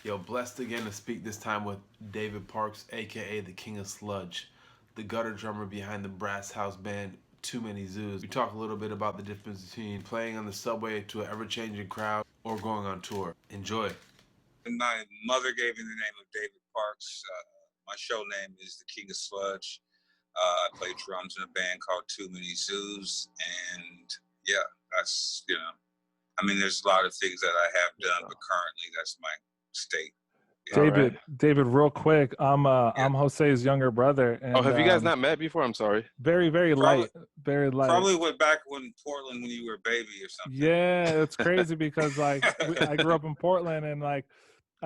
Yo, blessed again to speak this time with David Parks, aka the King of Sludge, the gutter drummer behind the brass house band Too Many Zooz. We talk a little bit about the difference between playing on the subway to an ever changing crowd or going on tour. Enjoy. My mother gave me the name of David Parks. My show name is the King of Sludge. I play drums in a band called Too Many Zooz, and yeah, I mean, there's a lot of things that I have done, but currently that's my state. Yeah. David, real quick, I'm Jose's younger brother. And, have you guys not met before? I'm sorry. Very light. Probably went back in Portland when you were a baby or something. Yeah, it's crazy because I grew up in Portland, and I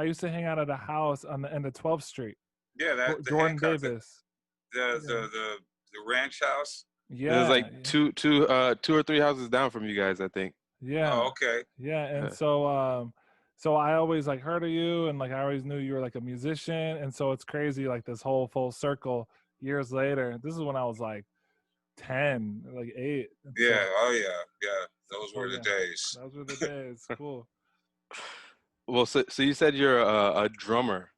used to hang out at a house on the end of 12th Street. Yeah, Jordan Davis. The ranch house. Yeah, it was two or three houses down from you guys, I think. Yeah. Oh, okay. Yeah, and so I always heard of you, and I always knew you were a musician, and so it's crazy this whole full circle years later. This is when I was 10, 8. Yeah. Yeah. Those were the days. Those were the days. Cool. Well, so you said you're a drummer.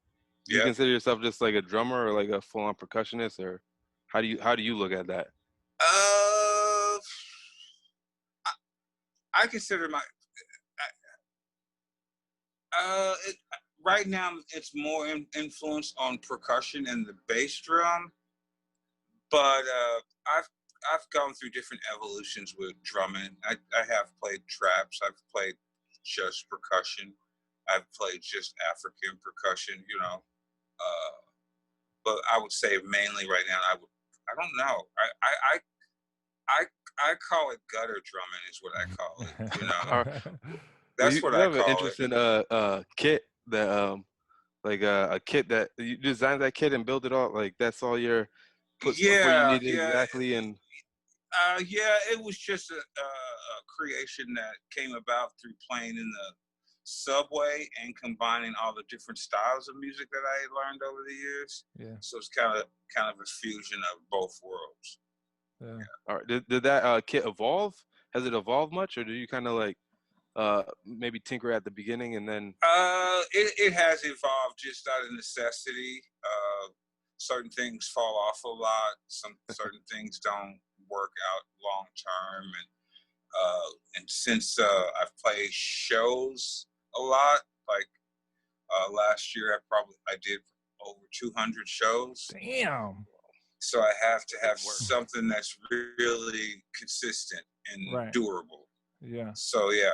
Do you Yeah. consider yourself just a drummer or a full-on percussionist, or how do you look at that? I consider right now it's more influence on percussion and the bass drum, but I've gone through different evolutions with drumming. I have played traps. I've played just percussion. I've played just African percussion. But I would say mainly right now I don't know. I call it gutter drumming is what I call it. That's what I call it. You have an interesting kit that a kit that you designed that kit and build it all that's all your what you need exactly. And it was just a creation that came about through playing in the subway and combining all the different styles of music that I had learned over the years. Yeah. So it's kind of a fusion of both worlds. Yeah. All right. Did that kit evolve? Has it evolved much, or do you kind of maybe tinker at the beginning and then? It has evolved just out of necessity. Certain things fall off a lot. Certain things don't work out long term, and since I've played shows a lot, last year I did over 200 shows. Damn. So I have to have something that's really consistent and durable. Yeah. So yeah.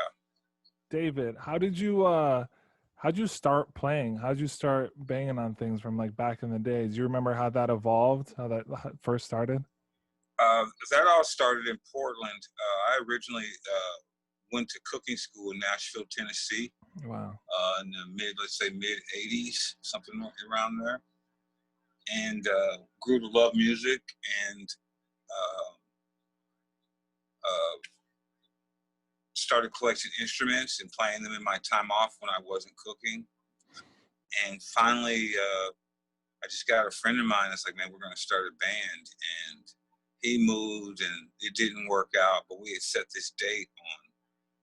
David, how'd you start playing? How'd you start banging on things from back in the day? Do you remember how that evolved? How that first started? That all started in Portland. I originally went to cooking school in Nashville, Tennessee. Wow. In the mid 80s, something around there. And grew to love music and started collecting instruments and playing them in my time off when I wasn't cooking. And finally, I just got a friend of mine that's man, we're going to start a band. And he moved and it didn't work out, but we had set this date on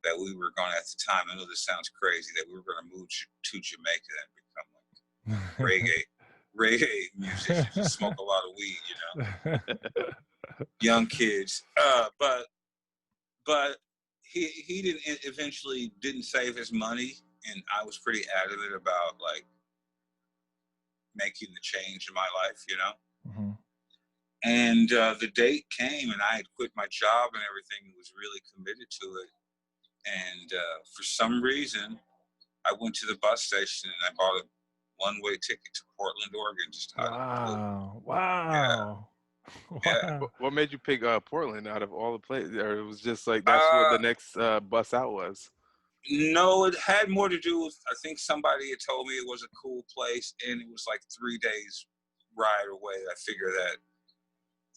that we were going to, at the time, I know this sounds crazy, that we were going to move to Jamaica and become reggae musicians and smoke a lot of weed, young kids. But he eventually didn't save his money, and I was pretty adamant about making the change in my life, Mm-hmm. And the date came, and I had quit my job and everything, and was really committed to it. And for some reason, I went to the bus station and I bought a one-way ticket to Portland, Oregon. Just Wow. Yeah. What made you pick Portland out of all the places? Or it was just that's where the next bus out was? No, it had more to do with, I think somebody had told me it was a cool place, and it was 3 days ride away. I figure that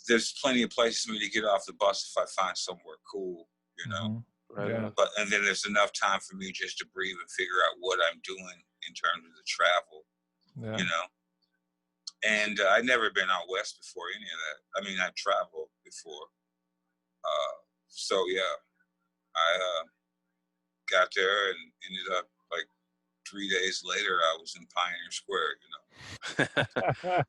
there's plenty of places for me to get off the bus if I find somewhere cool, Mm-hmm. Right. Yeah. And then there's enough time for me just to breathe and figure out what I'm doing in terms of the travel, And I'd never been out west before any of that. I mean, I've traveled before. So yeah, I got there and ended up 3 days later, I was in Pioneer Square.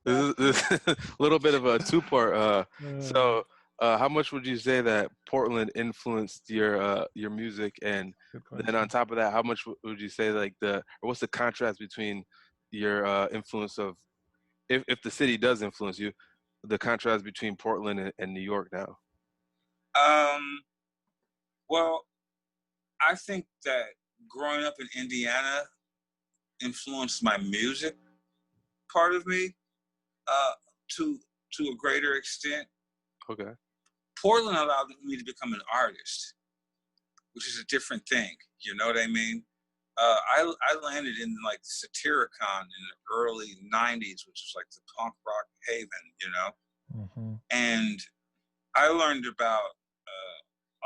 This is a little bit of a two-part. So, how much would you say that Portland influenced your music, and then on top of that, how much would you say like or what's the contrast between your influence of, if the city does influence you, the contrast between Portland and New York now? Well, I think that growing up in Indiana influenced my music part of me to a greater extent. Okay. Portland allowed me to become an artist, which is a different thing. You know what I mean? I landed in like Satyricon in the early 90s, which is like the punk rock haven, and I learned about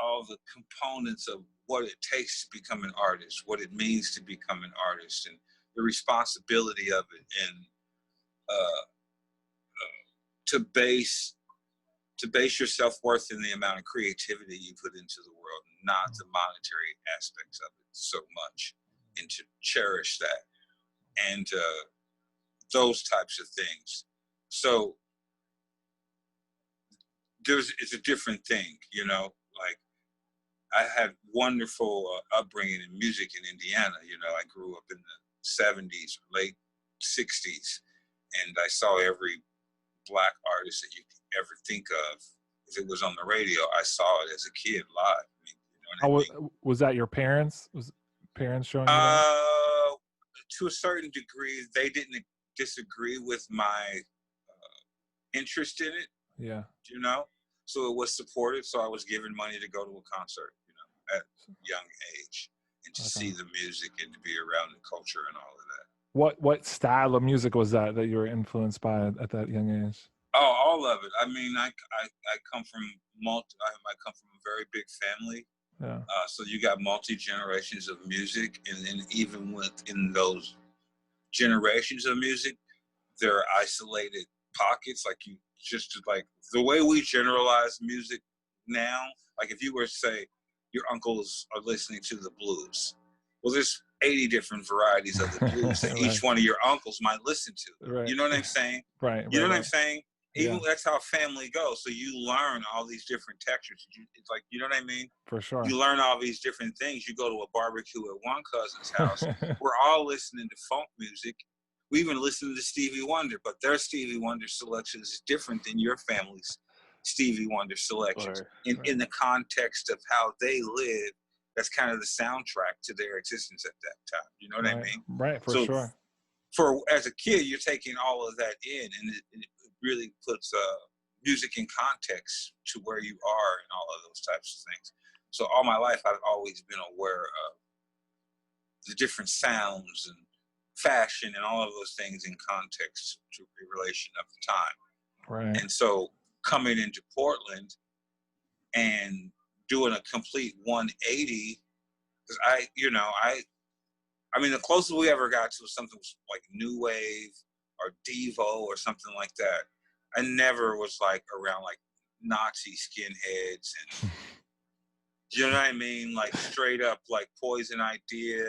all the components of what it takes to become an artist, what it means to become an artist, and the responsibility of it, and to base your self-worth in the amount of creativity you put into the world, not the monetary aspects of it so much, and to cherish that, and those types of things. So it's a different thing, like I had wonderful upbringing in music in Indiana. I grew up in the 70s, late 60s, and I saw every Black artist that you could ever think of. If it was on the radio, I saw it as a kid live. I mean? Was that your parents? Was parents showing you that? To a certain degree, they didn't disagree with my interest in it. Yeah. So it was supported. So I was given money to go to a concert, at a young age, and to see the music and to be around the culture and all of that. What style of music was that you were influenced by at that young age? Oh, all of it. I mean, I come from I come from a very big family. Yeah. So you got multi-generations of music, and then even within those generations of music, there are isolated pockets. Like like the way we generalize music now, like if you were to say your uncles are listening to the blues, well, there's 80 different varieties of the blues that Right. each one of your uncles might listen to. Right. You know what I'm saying? Right. You know what I'm saying? Even that's how family goes. So you learn all these different textures. It's like, you know what I mean? For sure. You learn all these different things. You go to a barbecue at one cousin's house. We're all listening to funk music. We even listen to Stevie Wonder, but their Stevie Wonder selection is different than your family's Stevie Wonder selections. In the context of how they live, that's kind of the soundtrack to their existence at that time. You know what I mean? Right, for sure. As a kid, you're taking all of that in, and it really puts music in context to where you are and all of those types of things. So all my life, I've always been aware of the different sounds and fashion and all of those things in context to the relation of the time. Right. And so coming into Portland and doing a complete 180, because I mean, the closest we ever got to something was like New Wave or Devo or something like that. I never was like around like Nazi skinheads and, you know what I mean? Like straight up like Poison Idea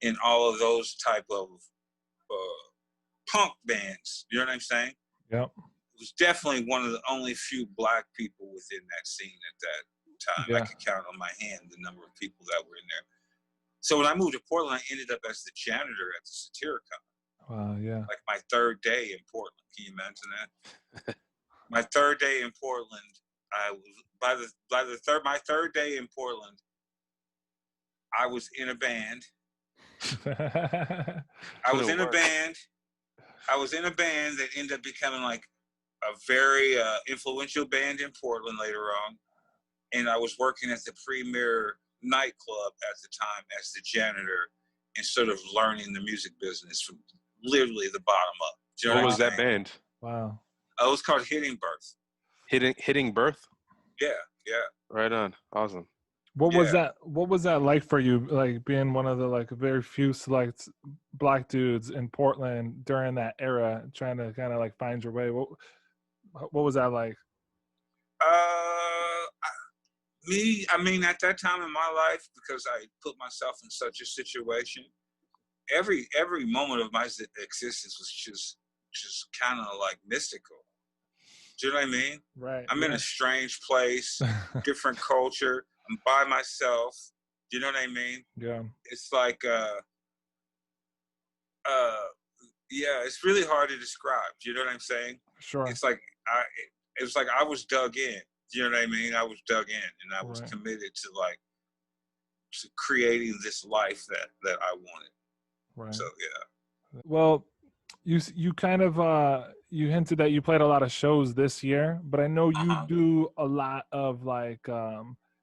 and all of those type of punk bands. You know what I'm saying? Yep. It was definitely one of the only few Black people within that scene at that time. Yeah. I could count on my hand the number of people that were in there. So when I moved to Portland, I ended up as the janitor at the Satyricon. Wow, yeah. Like my third day in Portland. Can you imagine that? My third day in Portland, I was my third day in Portland, I was in a band. I was in a band that ended up becoming like a very influential band in Portland later on. And I was working at the premier nightclub at the time as the janitor and sort of learning the music business from literally the bottom up. Do you know what what was that band? Wow. It was called Hitting Birth. Hitting Birth? Yeah. Right on. Awesome. What was that like for you, like being one of the like very few select Black dudes in Portland during that era, trying to kind of like find your way? What was that like? I mean, at that time in my life, because I put myself in such a situation, every moment of my existence was just kind of like mystical. Do you know what I mean? Right. I'm in a strange place, different culture. I'm by myself. Do you know what I mean? Yeah. It's like, yeah, it's really hard to describe. Do you know what I'm saying? Sure. It's like it was like I was dug in. Do you know what I mean? I was dug in, and I was committed to like to creating this life that I wanted. Right. So yeah. Well, you kind of you hinted that you played a lot of shows this year, but I know you do a lot of like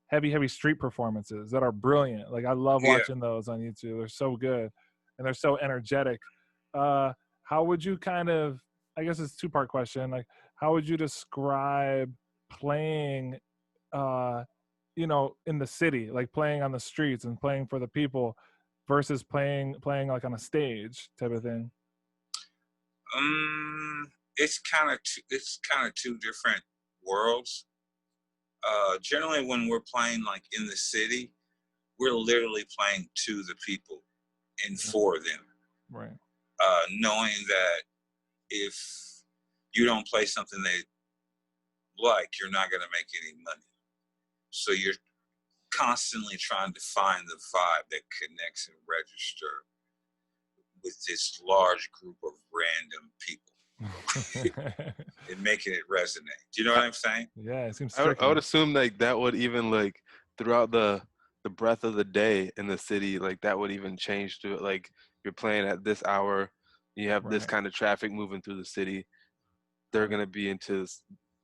heavy street performances that are brilliant. Like I love watching those on YouTube. They're so good and they're so energetic. How would you kind of, I guess it's a two-part question, like how would you describe playing you know, in the city, like playing on the streets and playing for the people versus playing like on a stage type of thing? It's kind of two different worlds. Generally, when we're playing like in the city, we're literally playing to the people and for them. Right. Knowing that if you don't play something they like, you're not going to make any money. So you're constantly trying to find the vibe that connects and register with this large group of random people and making it resonate. Do you know what I'm saying? Yeah, it seems I would assume like that would even like throughout the breadth of the day in the city, like that would even change to it. Like you're playing at this hour, you have this kind of traffic moving through the city. They're gonna be into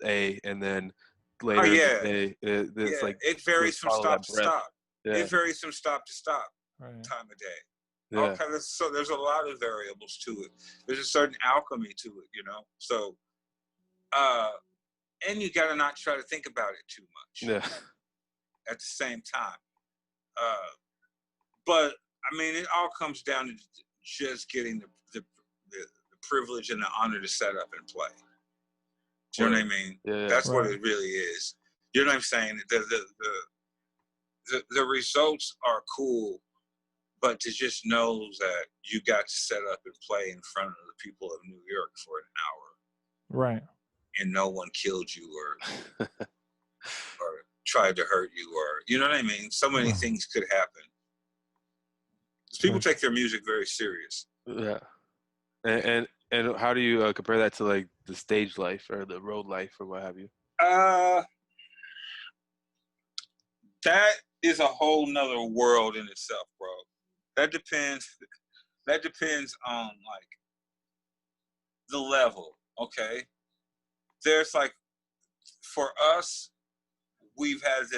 A, and then later in the day, it's like it varies from stop to stop. Yeah. It varies from stop to stop time of day. Yeah. So there's a lot of variables to it. There's a certain alchemy to it, you know. So, and you gotta not try to think about it too much. Yeah. At the same time, but I mean, it all comes down to just getting the privilege and the honor to set up and play. Do you know what I mean? Yeah. That's what it really is. You know what I'm saying? The results are cool, but to just know that you got to set up and play in front of the people of New York for an hour, right? And no one killed you or tried to hurt you, or you know what I mean. So many things could happen. People take their music very serious. Yeah, and how do you compare that to like the stage life or the road life or what have you? That is a whole nother world in itself, bro. That depends on like the level. Okay, there's like for us, we've had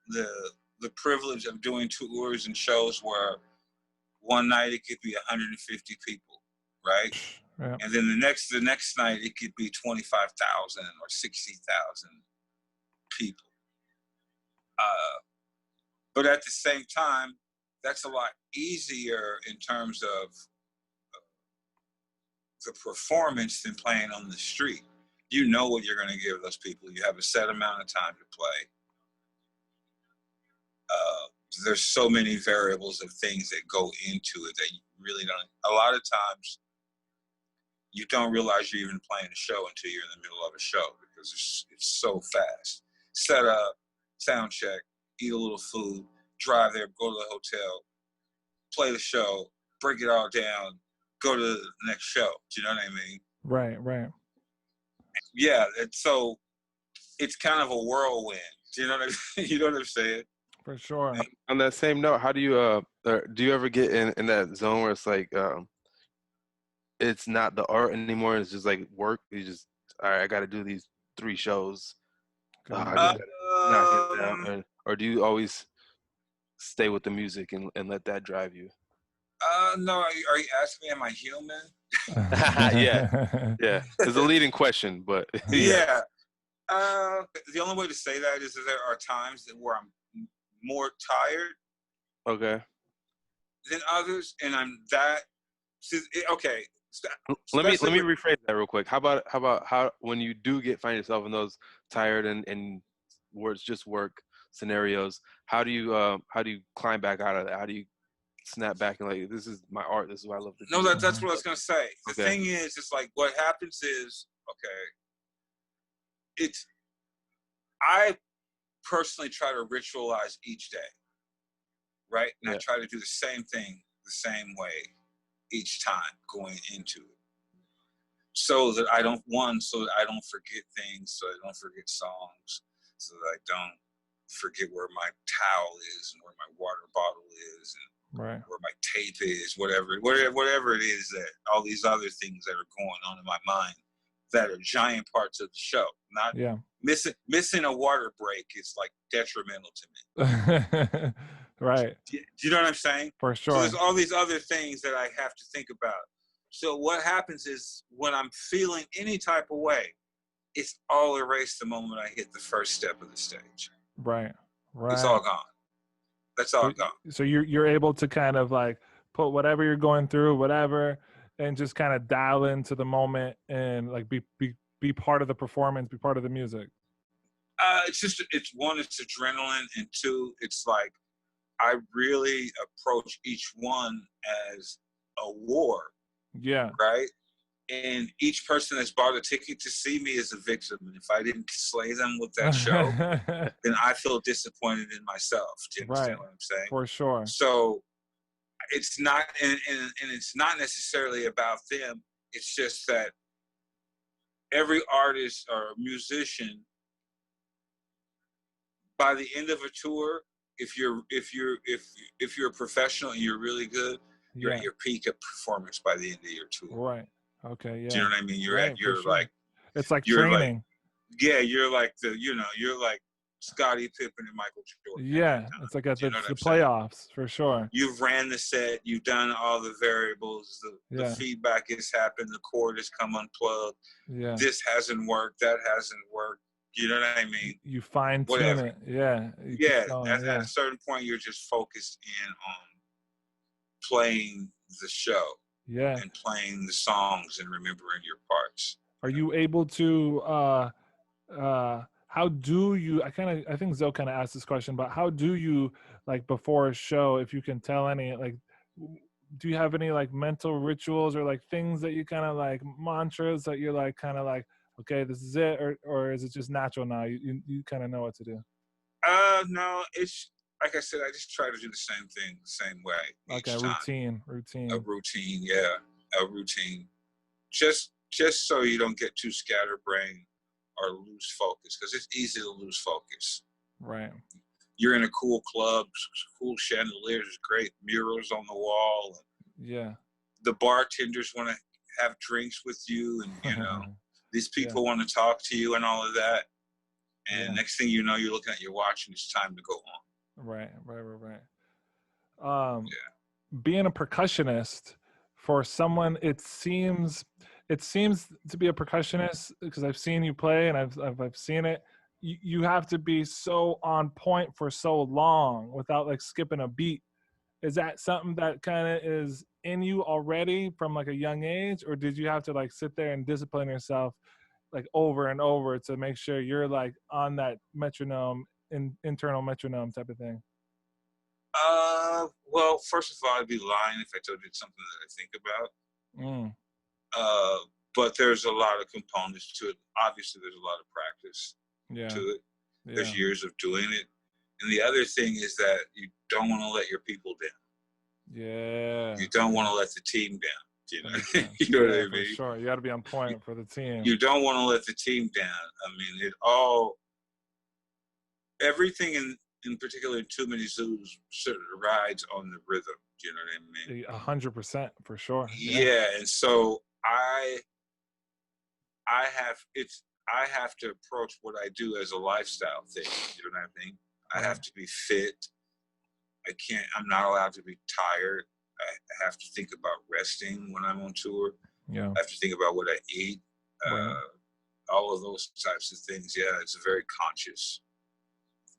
the privilege of doing tours and shows where one night it could be 150 people, right? Yeah. And then the next night it could be 25,000 or 60,000 people. But at the same time, that's a lot easier in terms of the performance than playing on the street. You know what you're going to give those people. You have a set amount of time to play. There's so many variables of things that go into it that you really don't. A lot of times, you don't realize you're even playing a show until you're in the middle of a show because it's so fast. Set up, sound check, eat a little food, drive there, go to the hotel, play the show, break it all down, go to the next show. Do you know what I mean? Right. Yeah, so it's kind of a whirlwind. Do you know what you know what I'm saying? For sure. On that same note, how do you do you ever get in that zone where it's like it's not the art anymore, it's just like work, you just all right, I got to do these 3 shows, knock it down, or do you always stay with the music and let that drive you? No, are you asking me, am I human? yeah it's a leading question, but yeah. The only way to say that is that there are times where I'm more tired than others, and I'm that okay. Let me rephrase that real quick. How about when you do find yourself in those tired and where it's just work scenarios, how do you climb back out of that? How do you snap back and like, this is my art, this is what I love to do? No, that's what I was gonna say. The Okay. thing is, it's like what happens is, I personally try to ritualize each day, right? And I try to do the same thing the same way each time going into it. So that I don't forget things, so I don't forget songs, so that I don't forget where my towel is and where my water bottle is and where my tape is, whatever it is, that all these other things that are going on in my mind that are giant parts of the show. Not missing a water break is like detrimental to me. Right. Do you know what I'm saying? For sure. So there's all these other things that I have to think about. So what happens is when I'm feeling any type of way, it's all erased the moment I hit the first step of the stage. Right. It's all gone. That's all gone. So you're able to kind of like put whatever you're going through, whatever, and just kind of dial into the moment and like be part of the performance, be part of the music. It's one, it's adrenaline, and two, it's like I really approach each one as a war. Yeah. Right? And each person that's bought a ticket to see me is a victim. And if I didn't slay them with that show, then I feel disappointed in myself. Do you understand what I'm saying? For sure. So it's not, and it's not necessarily about them. It's just that every artist or musician, by the end of a tour, if you're a professional and you're really good, you're at your peak of performance by the end of your tour. Right. Okay. Yeah. Do you know what I mean? You're like, it's like training. You're like you're like Scottie Pippen and Michael Jordan. Yeah. It's like at the playoffs for sure. You've ran the set, you've done all the variables, the feedback has happened, the cord has come unplugged. Yeah. This hasn't worked, that hasn't worked. You know what I mean? You fine tune it. Yeah. At a certain point, you're just focused in on playing the show. Yeah. And playing the songs and remembering your parts. Are you able to how do you I think Zoe kind of asked this question, but how do you, like, before a show, if you can tell any, like, do you have any like mental rituals or like things that you kind of like mantras that you're like kind of like, okay, this is it, or is it just natural now? You kind of know what to do? No, it's like I said, I just try to do the same thing the same way. Like a routine. A routine, yeah. A routine. Just so you don't get too scatterbrained or lose focus, because it's easy to lose focus. Right. You're in a cool club, cool chandeliers, great murals on the wall. Yeah. The bartenders want to have drinks with you, and these people want to talk to you and all of that. And next thing you know, you're looking at your watch and it's time to go on. Right. Being a percussionist, for someone, it seems to be a percussionist, because I've seen you play and I've seen it. You have to be so on point for so long without like skipping a beat. Is that something that kind of is in you already from like a young age, or did you have to like sit there and discipline yourself like over and over to make sure you're like on that metronome, internal metronome type of thing? Well, first of all, I'd be lying if I told you it's something that I think about. But there's a lot of components to it. Obviously, there's a lot of practice to it. There's years of doing it. And the other thing is that you don't want to let your people down. Yeah. You don't want to let the team down. You know, you know what I mean? For sure. You got to be on point for the team. You don't want to let the team down. I mean, everything in particular in Too Many Zooz sort of rides on the rhythm. Do you know what I mean? 100% for sure. Yeah, and so I have to approach what I do as a lifestyle thing. You know what I mean? I have to be fit. I'm not allowed to be tired. I have to think about resting when I'm on tour. Yeah. I have to think about what I eat. All of those types of things. Yeah, it's a very conscious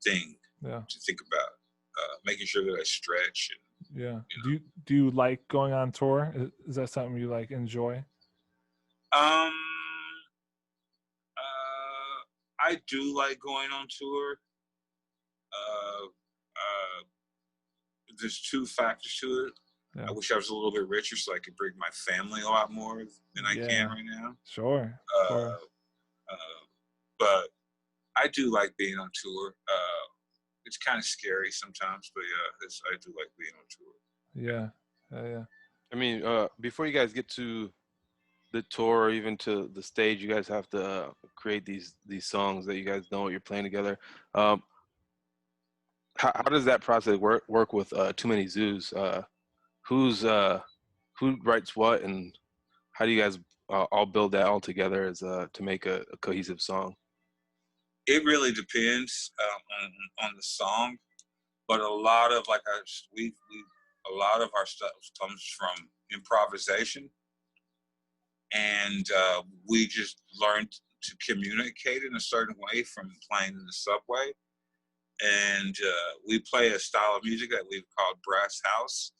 thing to think about. Making sure that I stretch. And, yeah. Do you like going on tour? Is that something you like enjoy? I do like going on tour. there's two factors to it. Yeah. I wish I was a little bit richer so I could bring my family a lot more than I can right now. Sure. Uh, but I do like being on tour. It's kind of scary sometimes, but yeah, I do like being on tour. Yeah. I mean, before you guys get to the tour or even to the stage, you guys have to create these songs that you guys know you're playing together. How does that process work with Too Many Zooz? Who writes what, and how do you guys all build that all together as to make a cohesive song? It really depends on the song, but a lot of a lot of our stuff comes from improvisation, and we just learned to communicate in a certain way from playing in the subway. And we play a style of music that we've called brass house,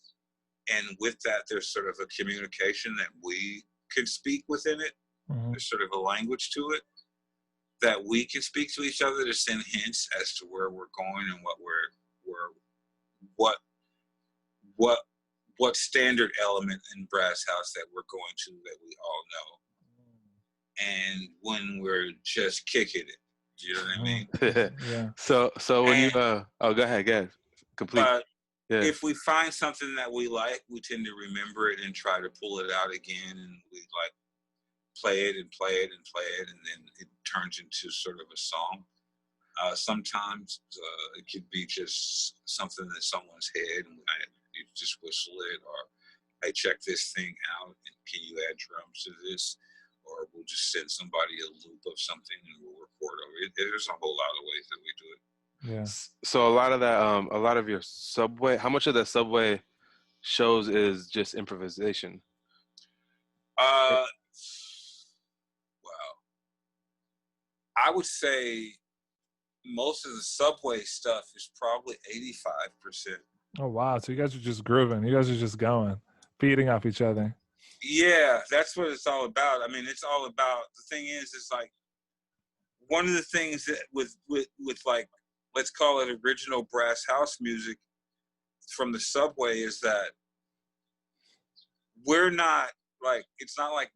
and with that, there's sort of a communication that we can speak within it. Mm-hmm. There's sort of a language to it that we can speak to each other to send hints as to where we're going and what standard element in brass house that we're going to that we all know. And when we're just kicking it, do you know what I mean? Yeah. So when you go ahead, complete. But if we find something that we like, we tend to remember it and try to pull it out again, and we like play it and play it and play it, and then it turns into sort of a song. Sometimes it could be just something in someone's head, and you just whistle it, or hey, check this thing out, and can you add drums to this? Or we'll just send somebody a loop of something and we'll record over it. There's a whole lot of ways that we do it. Yeah. So a lot of that, a lot of your subway, how much of the subway shows is just improvisation? Well, I would say most of the subway stuff is probably 85%. Oh wow! So you guys are just grooving. You guys are just going, feeding off each other. Yeah, that's what it's all about. I mean, it's all about, the thing is like, one of the things that with like, let's call it original brass house music from the subway is that we're not like, it's not like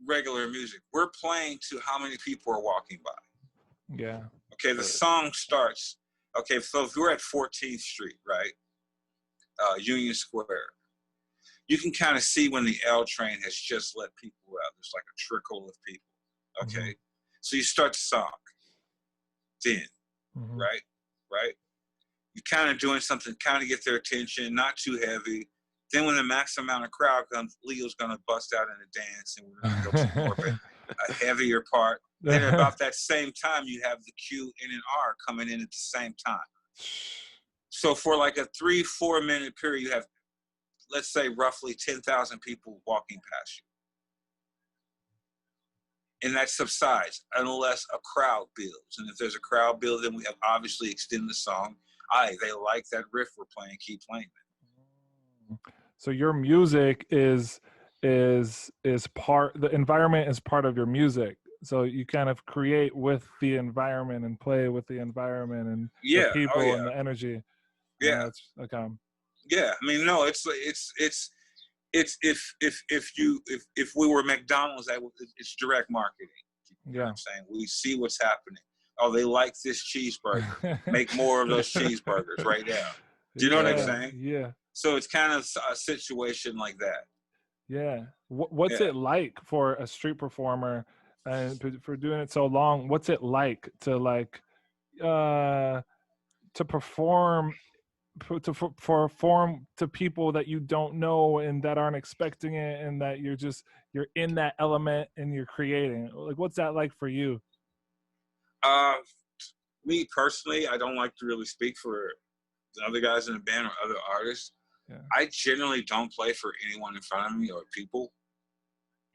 regular music. We're playing to how many people are walking by. Yeah. Okay, the song starts. Okay, so if we're at 14th Street, right? Union Square. You can kind of see when the L train has just let people out. There's like a trickle of people. Okay. Mm-hmm. So you start the song. Then, right? You're kind of doing something, kind of get their attention, not too heavy. Then when the max amount of crowd comes, Leo's going to bust out in a dance, and we're going to go to more of a heavier part. Then at about that same time, you have the Q and an R coming in at the same time. So for like a 3-4 minute period, you have, let's say, roughly 10,000 people walking past you. And that subsides unless a crowd builds. And if there's a crowd build, then we have obviously extended the song. They like that riff we're playing, keep playing it. So your music is part, the environment is part of your music. So you kind of create with the environment and play with the environment and the people and the energy. Yeah. Okay. Yeah. I mean, no, it's if we were McDonald's, it's direct marketing. You know what I'm saying? We see what's happening. Oh, they like this cheeseburger. Make more of those cheeseburgers right now. Do you know what I'm saying? Yeah. So it's kind of a situation like that. Yeah. What's it like for a street performer and for doing it so long? What's it like to perform to people that you don't know and that aren't expecting it, and that you're in that element and you're creating? Like, what's that like for you? Me personally, I don't like to really speak for the other guys in the band or other artists. Yeah. I generally don't play for anyone in front of me or people.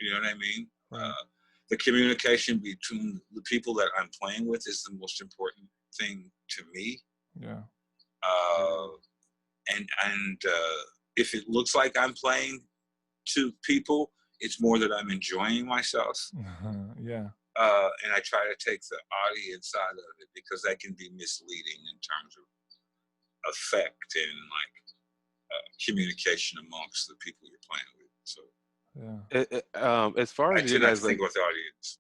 You know what I mean? Right. The communication between the people that I'm playing with is the most important thing to me. Yeah. And if it looks like I'm playing to people, it's more that I'm enjoying myself. Yeah. And I try to take the audience side of it, because that can be misleading in terms of effect and like communication amongst the people you're playing with. So As far I as you tend not to guys like, think about the audience.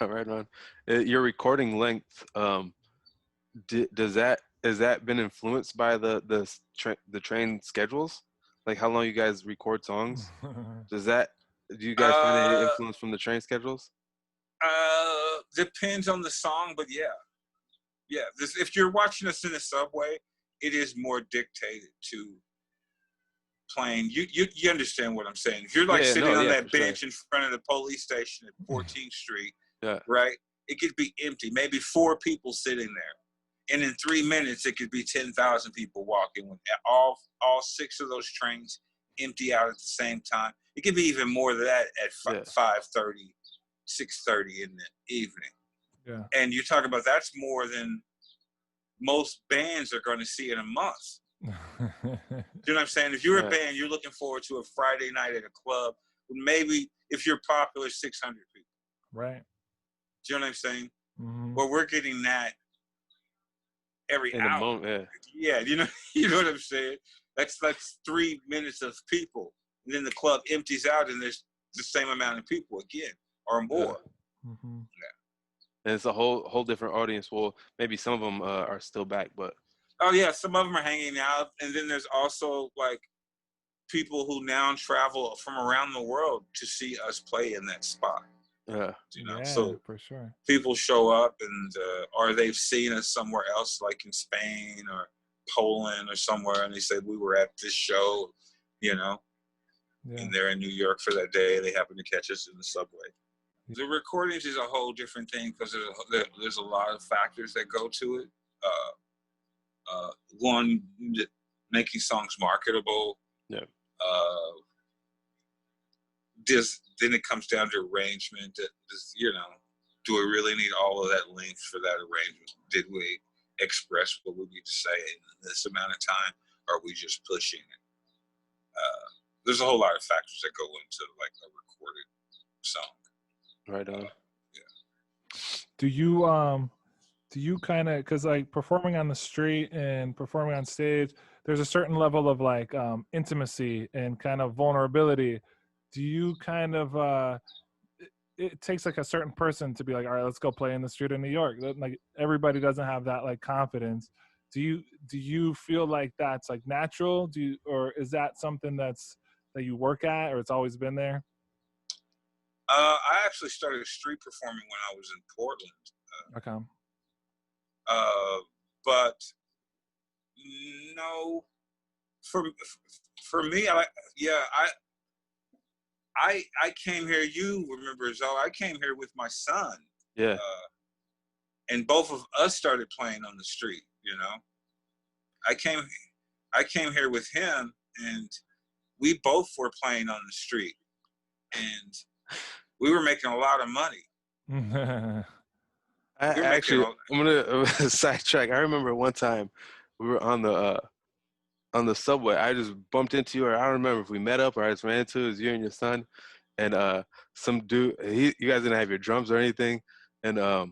right on, your recording length, does that has that been influenced by the train schedules? Like how long you guys record songs? Does that do you guys find any Uh, influence from the train schedules? Depends on the song, but yeah. If you're watching us in the subway, it is more dictated to playing. You understand what I'm saying? If you're like sitting on that bench in front of the police station at 14th Street, right? It could be empty, maybe 4 people sitting there, and in 3 minutes it could be 10,000 people walking. When all 6 of those trains empty out at the same time, it could be even more than that at 5:30, 6:30 in the evening. Yeah. And you talk about that's more than most bands are going to see in a month. Do you know what I'm saying? If you're a band, you're looking forward to a Friday night at a club, maybe if you're popular, 600 people. Right. Do you know what I'm saying? Mm-hmm. Well, we're getting that every hour. Moment, yeah, you know what I'm saying? That's 3 minutes of people, and then the club empties out, and there's the same amount of people again or more. Mm-hmm. And it's a whole different audience. Well, maybe some of them are still back, but Some of them are hanging out, and then there's also like people who now travel from around the world to see us play in that spot. So for sure, people show up, and or they've seen us somewhere else, like in Spain or Poland or somewhere, and they say we were at this show, and they're in New York for that day. They happen to catch us in the subway. The recordings is a whole different thing because there's a lot of factors that go to it. One, making songs marketable. Then it comes down to arrangement. Do we really need all of that length for that arrangement? Did we express what we need to say in this amount of time? Or are we just pushing it? There's a whole lot of factors that go into like a recorded song. Right on. Do you kind of, because like performing on the street and performing on stage, there's a certain level of like intimacy and kind of vulnerability. Do you kind of it takes like a certain person to be like, all right, let's go play in the street in New York. Like everybody doesn't have that like confidence. Do you feel like that's like natural? Or is that something that you work at, or it's always been there? I actually started street performing when I was in Portland. Okay. But no, for me, I came here. You remember, Zoe? I came here with my son. Yeah. And both of us started playing on the street. I came here with him, and we both were playing on the street, and we were making a lot of money. I'm gonna sidetrack. I remember one time we were on the subway. I just bumped into you, or I don't remember if we met up or I just ran into you. It was you and your son, and some dude. You guys didn't have your drums or anything, and it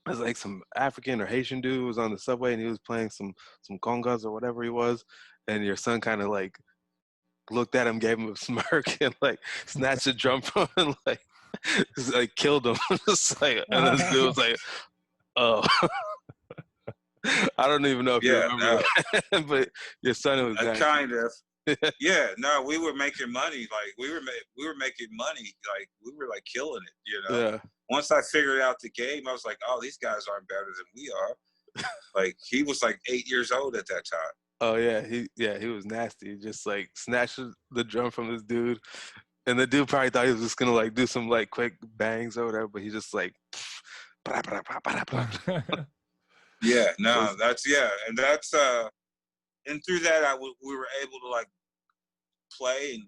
was like some African or Haitian dude was on the subway, and he was playing some congas or whatever he was, and your son kind of like looked at him, gave him a smirk, and like snatched a drum from him, and like just like killed him. Just like, and then this dude was like, "Oh." I don't even know if you remember, but your son was kind of. Yeah, no, we were making money. Like we were making money. Like we were like killing it. Yeah. Once I figured out the game, I was like, oh, these guys aren't better than we are. Like he was like 8 years old at that time. Oh yeah, he was nasty. He just like snatched the drum from this dude, and the dude probably thought he was just gonna like do some like quick bangs or whatever, but he just like. Yeah, no, and that's and through that we were able to like play and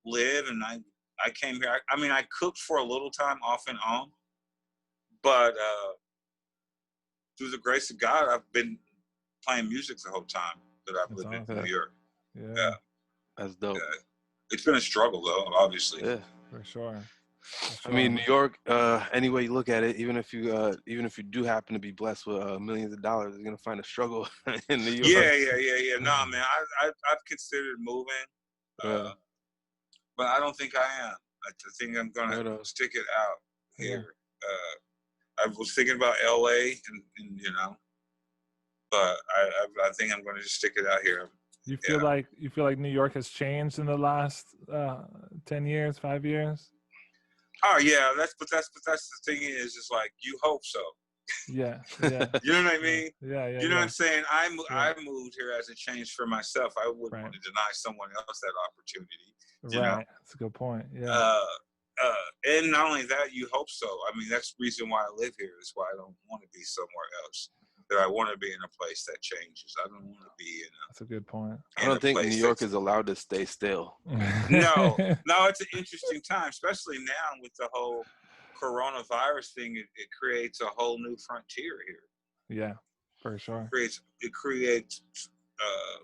live, and I came here. I mean, I cooked for a little time off and on, but through the grace of God, I've been playing music the whole time that I've lived in New York. Yeah, that's dope. It's been a struggle though, obviously. Yeah, for sure. I mean, New York. Any way you look at it, even if you do happen to be blessed with millions of dollars, you're gonna find a struggle in New York. Yeah. No, man, I've considered moving, but I don't think I am. I think I'm gonna stick it out here. I was thinking about LA, and you know, but I think I'm gonna just stick it out here. You feel like New York has changed in the last 10 years, 5 years? Oh yeah, that's the thing is like you hope so. Yeah. You know what I mean? Yeah. You know what I'm saying? I moved here as a change for myself. I wouldn't want to deny someone else that opportunity. You know? That's a good point. Yeah. And not only that, you hope so. I mean, that's the reason why I live here. Is why I don't want to be somewhere else. That I want to be in a place that changes. I don't want to be in a. That's a good point. I don't think New York is allowed to stay still. No, it's an interesting time, especially now with the whole coronavirus thing. It creates a whole new frontier here. Yeah, for sure. It creates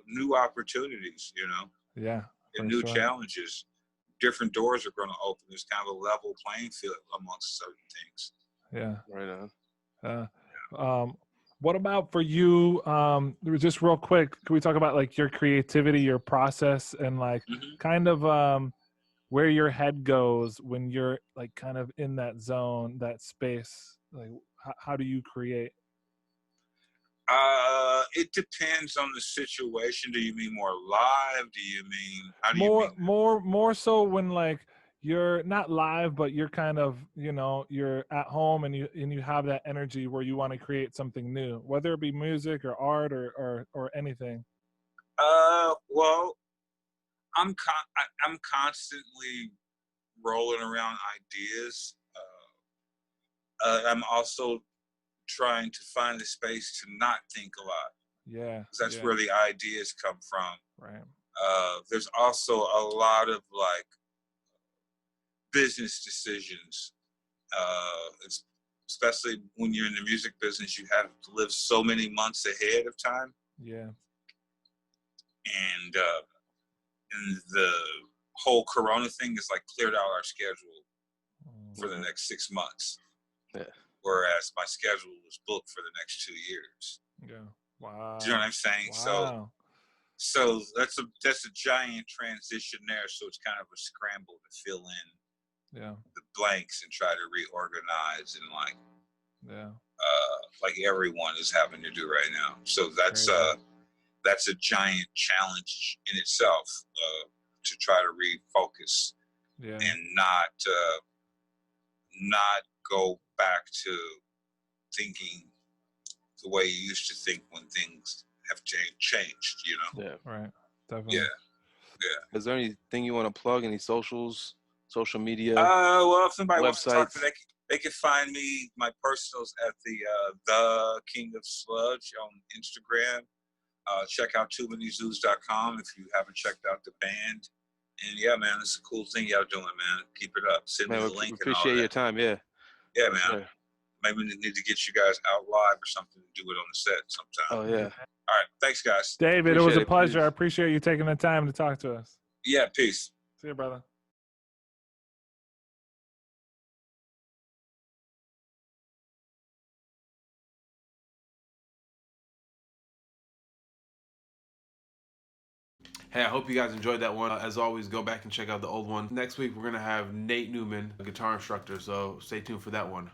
new opportunities, you know. Yeah. And new challenges. Different doors are going to open. There's kind of a level playing field amongst certain things. Yeah. Right on. What about for you? Just real quick, can we talk about like your creativity, your process, and like kind of where your head goes when you're like kind of in that zone, that space? Like, how do you create? It depends on the situation. Do you mean more live? Do you mean how do you mean? More so when like you're not live, but you're kind of, you know, you're at home and you have that energy where you want to create something new, whether it be music or art or anything. Well, I'm constantly rolling around ideas. I'm also trying to find a space to not think a lot. Yeah. That's where the ideas come from. Right. There's also a lot of like business decisions. It's, especially when you're in the music business, you have to live so many months ahead of time. Yeah. And the whole Corona thing is like cleared out our schedule for the next 6 months. Yeah. Whereas my schedule was booked for the next 2 years. Yeah. Wow. Do you know what I'm saying? Wow. So that's a giant transition there. So it's kind of a scramble to fill in the blanks and try to reorganize and like everyone is having to do right now. So that's a giant challenge in itself to try to refocus and not go back to thinking the way you used to think when things have changed, you know? Yeah. Right. Definitely. Yeah. Is there anything you want to plug? Any socials, social media? Well, if somebody wants to talk websites? to me, they can find me, my personals at the King of Sludge on Instagram. Check out toomanysooz.com if you haven't checked out the band. And yeah, man, it's a cool thing y'all doing, man. Keep it up. Send me the link. Appreciate your time. Yeah. Yeah, man. Sure. Maybe we need to get you guys out live or something to do it on the set sometime. Oh yeah. All right. Thanks, guys. David, it was a pleasure. I appreciate you taking the time to talk to us. Yeah. Peace. See you, brother. Hey, I hope you guys enjoyed that one. As always, go back and check out the old one. Next week, we're going to have Nate Newman, a guitar instructor, so stay tuned for that one.